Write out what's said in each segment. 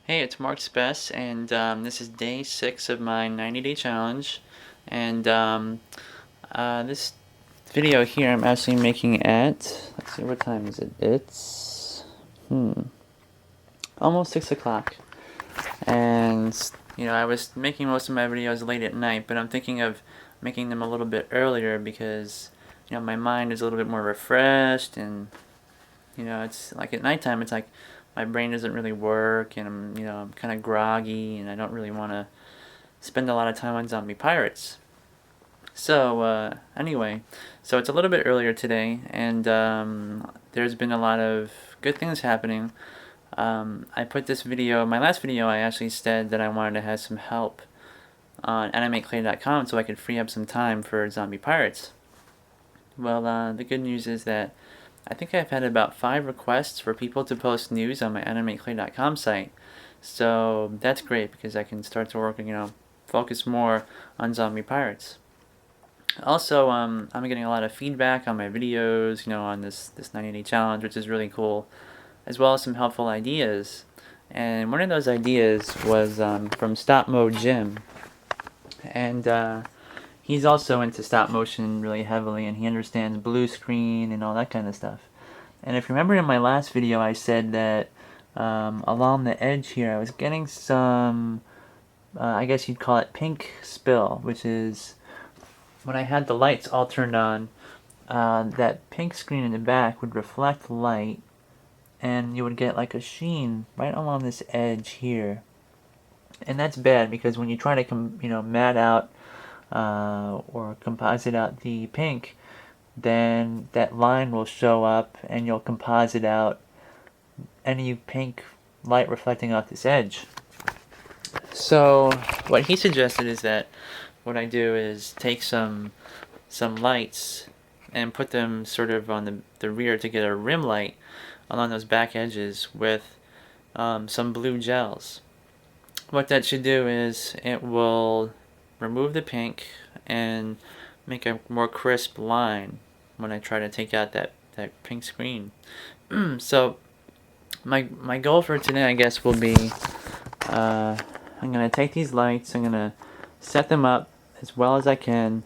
Hey, it's Mark Spess, and this is day 6 of my 90-day challenge. And this video here I'm actually making at, let's see, what time is it? It's almost 6 o'clock. And, I was making most of my videos late at night, but I'm thinking of making them a little bit earlier because, my mind is a little bit more refreshed, and it's like at nighttime, it's like my brain doesn't really work, and I'm kind of groggy, and I don't really want to spend a lot of time on zombie pirates. So, anyway, so it's a little bit earlier today, and there's been a lot of good things happening. I put this video, my last video, I actually said that I wanted to have some help on animateclay.com so I could free up some time for zombie pirates. Well, the good news is that I think I've had about 5 requests for people to post news on my animateclay.com site. So that's great because I can start to work, focus more on zombie pirates. Also, I'm getting a lot of feedback on my videos, on this 90-day challenge, which is really cool, as well as some helpful ideas. And one of those ideas was from Stop Mo Jim. And he's also into stop motion really heavily, and he understands blue screen and all that kind of stuff. And if you remember in my last video, I said that along the edge here, I was getting some, I guess you'd call it pink spill, which is when I had the lights all turned on, that pink screen in the back would reflect light, and you would get like a sheen right along this edge here. And that's bad because when you try to mat out or composite out the pink, then that line will show up and you'll composite out any pink light reflecting off this edge. So what he suggested is that what I do is take some lights and put them sort of on the rear to get a rim light along those back edges with some blue gels. What that should do is it will remove the pink and make a more crisp line when I try to take out that pink screen. So my goal for today, I guess, will be I'm going to take these lights, I'm going to set them up as well as I can.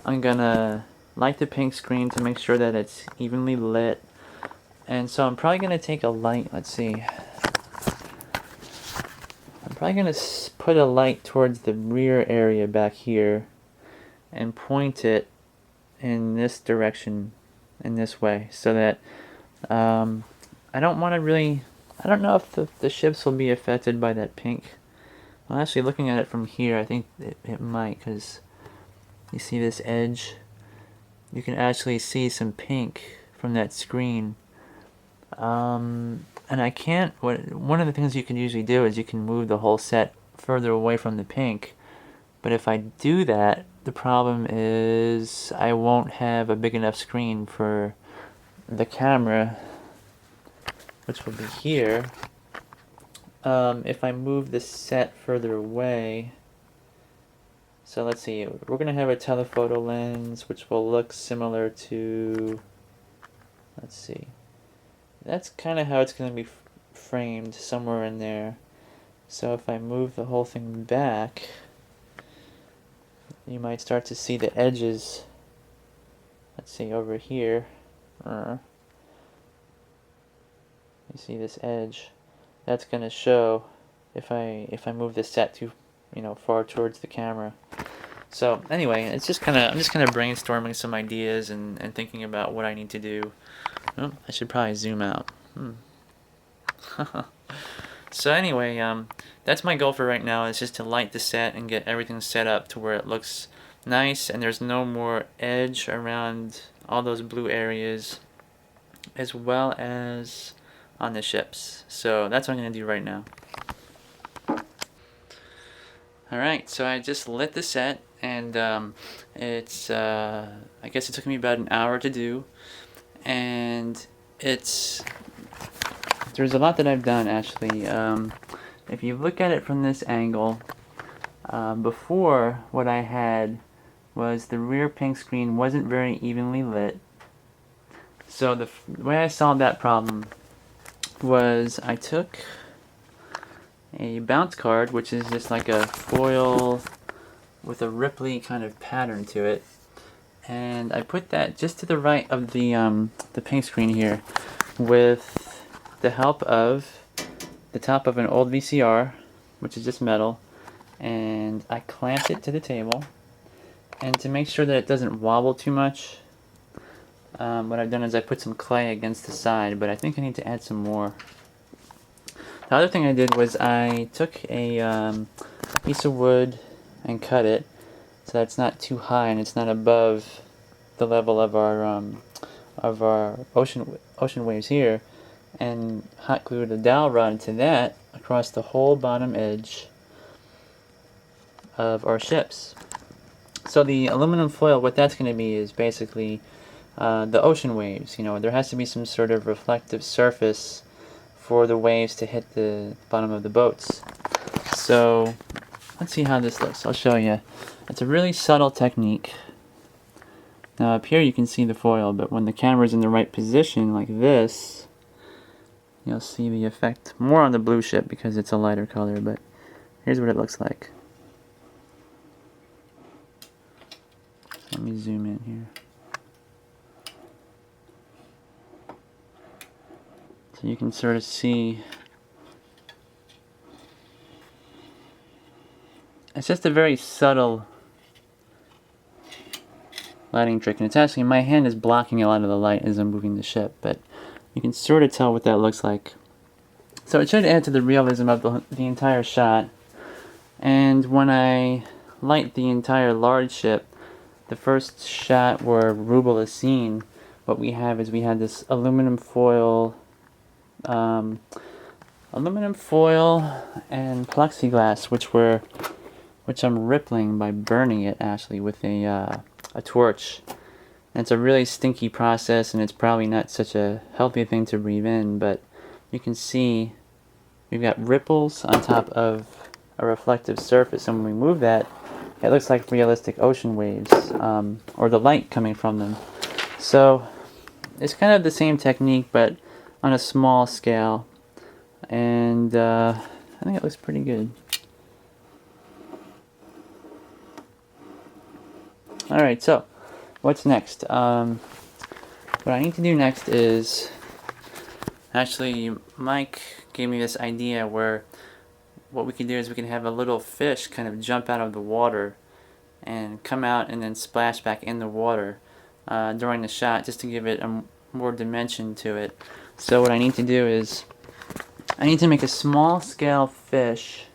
I'm going to light the pink screen to make sure that it's evenly lit. And so I'm probably going to take a light, let's see. I'm probably going to put a light towards the rear area back here and point it in this direction, in this way, so that I don't want to really, I don't know if the ships will be affected by that pink. Well, actually, looking at it from here, I think it might, because you see this edge? You can actually see some pink from that screen. And I can't, one of the things you can usually do is you can move the whole set further away from the pink. But if I do that, the problem is I won't have a big enough screen for the camera, which will be here. If I move the set further away, so let's see, we're going to have a telephoto lens which will look similar to, let's see, that's kind of how it's going to be framed, somewhere in there. So if I move the whole thing back, you might start to see the edges. Let's see, over here. You see this edge? That's going to show if I move the set too, far towards the camera. So anyway, I'm just kind of brainstorming some ideas and thinking about what I need to do. Oh, I should probably zoom out. So anyway, that's my goal for right now, is just to light the set and get everything set up to where it looks nice and there's no more edge around all those blue areas, as well as on the ships. So that's what I'm going to do right now. Alright, so I just lit the set, and it's, I guess it took me about an hour to do, and there's a lot that I've done, actually. If you look at it from this angle, before, what I had was the rear pink screen wasn't very evenly lit. So the way I solved that problem was I took a bounce card, which is just like a foil with a ripply kind of pattern to it. And I put that just to the right of the paint screen here with the help of the top of an old VCR, which is just metal, and I clamped it to the table. And to make sure that it doesn't wobble too much, what I've done is I put some clay against the side, but I think I need to add some more. The other thing I did was I took a piece of wood and cut it so that it's not too high and it's not above the level of our ocean waves here, and hot glued a dowel rod to that across the whole bottom edge of our ships. So the aluminum foil, what that's going to be is basically the ocean waves. You know, there has to be some sort of reflective surface for the waves to hit the bottom of the boats. So let's see how this looks. I'll show you. It's a really subtle technique. Now up here you can see the foil, but when the camera's in the right position like this, you'll see the effect more on the blue ship because it's a lighter color, but here's what it looks like. Let me zoom in here. So you can sort of see it's just a very subtle lighting trick, and it's actually, my hand is blocking a lot of the light as I'm moving the ship, but you can sort of tell what that looks like. So it should add to the realism of the entire shot. And when I light the entire large ship, the first shot where Rubel is seen, what we have is we had this aluminum foil and plexiglass, which I'm rippling by burning it actually with a torch. And it's a really stinky process, and it's probably not such a healthy thing to breathe in, but you can see we've got ripples on top of a reflective surface, and when we move that, it looks like realistic ocean waves, or the light coming from them. So it's kind of the same technique, but on a small scale, and I think it looks pretty good. Alright, so what's next? What I need to do next is, actually Mike gave me this idea where what we can do is we can have a little fish kind of jump out of the water and come out and then splash back in the water during the shot, just to give it a more dimension to it. So what I need to do is I need to make a small scale fish,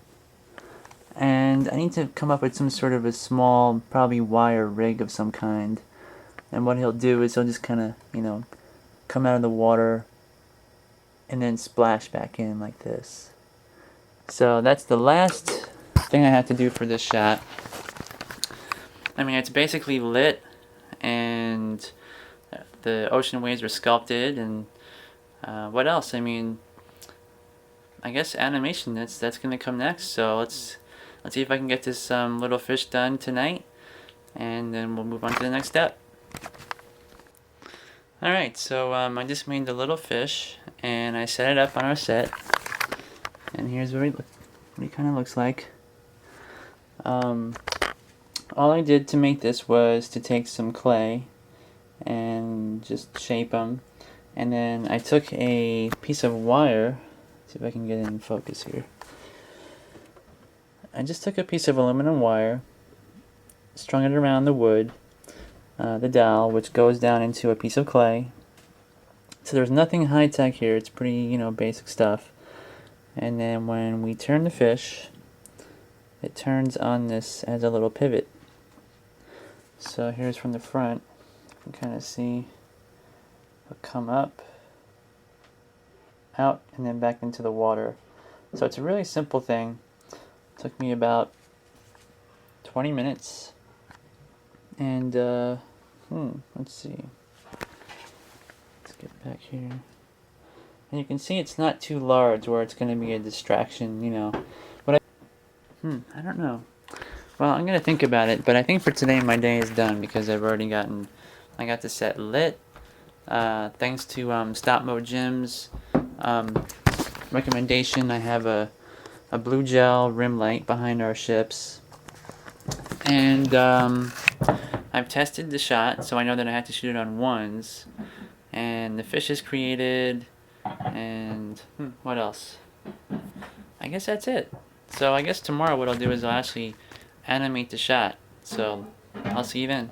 and I need to come up with some sort of a small, probably wire rig of some kind. And what he'll do is he'll just kind of, you know, come out of the water and then splash back in like this. So that's the last thing I have to do for this shot. I mean, it's basically lit, and the ocean waves are sculpted, and what else? I mean, I guess animation, that's going to come next. So let's see if I can get this little fish done tonight, and then we'll move on to the next step. Alright, so I just made the little fish, and I set it up on our set, and here's what he kind of looks like. All I did to make this was to take some clay and just shape them, and then I took a piece of wire. See if I can get in focus here. I just took a piece of aluminum wire, strung it around the wood, the dowel, which goes down into a piece of clay. So there's nothing high-tech here. It's pretty, you know, basic stuff. And then when we turn the fish, it turns on this as a little pivot. So here's from the front. You can kind of see it'll come up, out, and then back into the water. So it's a really simple thing. It took me about 20 minutes. And let's see. Let's get back here. And you can see it's not too large where it's going to be a distraction, you know. I don't know. Well, I'm going to think about it, but I think for today my day is done because I got the set lit. Thanks to Stop Mo Jim's recommendation, I have a a blue gel rim light behind our ships. And I've tested the shot, so I know that I have to shoot it on ones. And the fish is created. And what else? I guess that's it. So I guess tomorrow what I'll do is I'll actually animate the shot. So I'll see you then.